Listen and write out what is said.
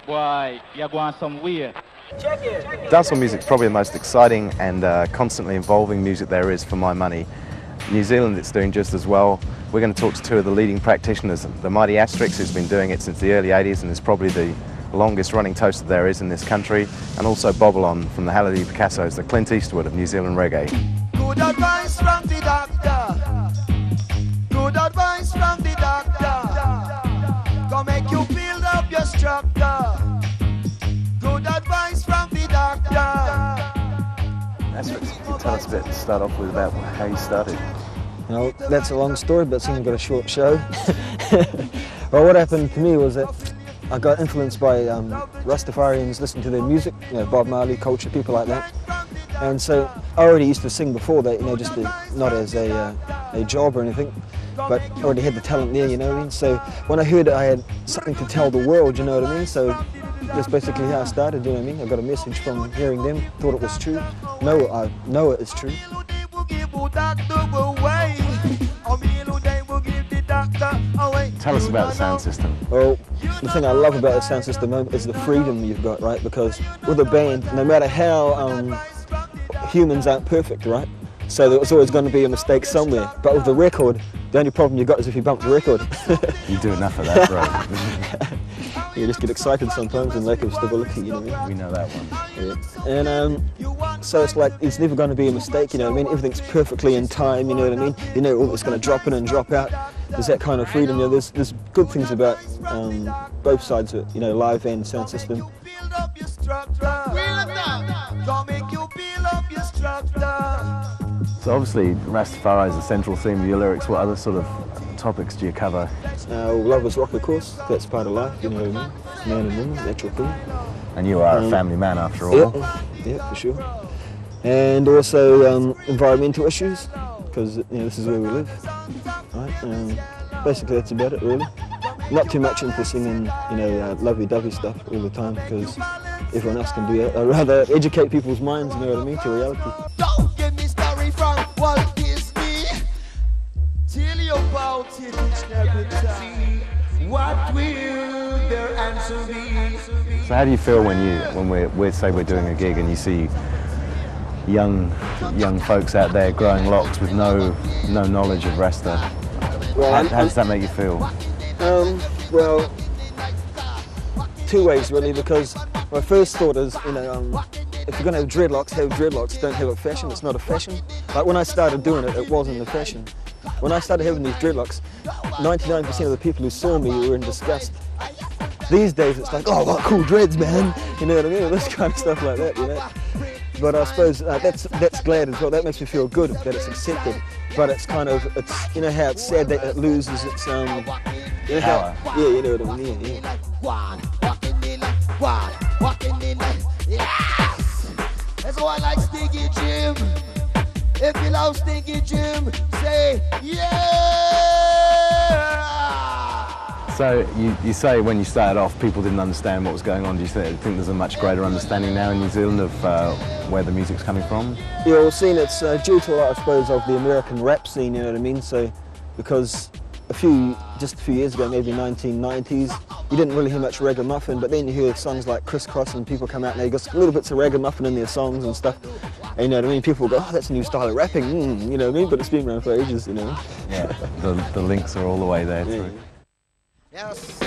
Boy, you're going somewhere. Dancehall music is probably the most exciting and constantly evolving music there is for my money. New Zealand, it's doing just as well. We're going to talk to two of the leading practitioners. The Mighty Asterix, who's been doing it since the early 80s and is probably the longest running toaster there is in this country, and also Bobbylon from the Halliday Picassos, the Clint Eastwood of New Zealand reggae. Good advice from the doctor. Good advice from the doctor. Go make you build up your structure. Good advice from the doctor. Asterix, can you tell us a bit to start off with about how you started? Well, that's a long story, but soon got a short show. Well, what happened to me was that I got influenced by Rastafarians, listening to their music, you know, Bob Marley, Culture, people like that. And so I already used to sing before that, you know, just not as a job or anything, but I already had the talent there, you know what I mean? So when I heard I had something to tell the world, you know what I mean? So that's basically how I started, you know what I mean? I got a message from hearing them, thought it was true. I know it is true. Tell us about the sound system. Well, the thing I love about the sound system is the freedom you've got, right? Because with a band, no matter how humans aren't perfect, right? So there's always going to be a mistake somewhere. But with the record, the only problem you got is if you bump the record. You do enough of that, bro. You just get excited sometimes and lack of stability, you know what I mean? We know that one. Yeah. And so it's like, it's never going to be a mistake, you know what I mean? Everything's perfectly in time, you know what I mean? You know, it's going to drop in and drop out. There's that kind of freedom, you know, there's good things about both sides of it, you know, live and sound system. So obviously Rastafari is the central theme of your lyrics. What other sort of topics do you cover? Love is rock, of course. That's part of life, you know what I mean? Man and woman, natural thing. And you are a family man after all. Yeah, for sure. And also environmental issues, because you know, this is where we live. Right? Basically that's about it, really. Not too much into singing, you know, lovey-dovey stuff all the time, because everyone else can do that. I'd rather educate people's minds, you know what I mean, to reality. Don't give me story from Walt Disney. Tell you about it each and every time. What will their answer be? So how do you feel when we say we're doing a gig and you see young folks out there growing locks with no knowledge of Rasta? Well, how does that make you feel? Well, two ways really, because my first thought is, you know, if you're going to have dreadlocks, don't have a fashion, it's not a fashion. Like when I started doing it, it wasn't a fashion. When I started having these dreadlocks, 99% of the people who saw me were in disgust. These days it's like, oh, what cool dreads, man, you know what I mean, this kind of stuff like that, you know. But I suppose that's glad as well. That makes me feel good that it's accepted. But it's kind of, it's, you know how it's sad that it loses its you know how, yeah, you know what I mean. Yeah. Yes! That's why I like Stinky Jim. If you love Stinky Jim, say yeah! So you say when you started off, people didn't understand what was going on. Do you think there's a much greater understanding now in New Zealand of where the music's coming from? Yeah, well, seeing it's due to a lot, I suppose, of the American rap scene, you know what I mean? So, because just a few years ago, maybe 1990s, you didn't really hear much ragamuffin, but then you hear songs like Crisscross and people come out and they got little bits of ragamuffin in their songs and stuff. And you know what I mean? People go, oh, that's a new style of rapping, you know what I mean? But it's been around for ages, you know? Yeah, the links are all the way there too. Yes.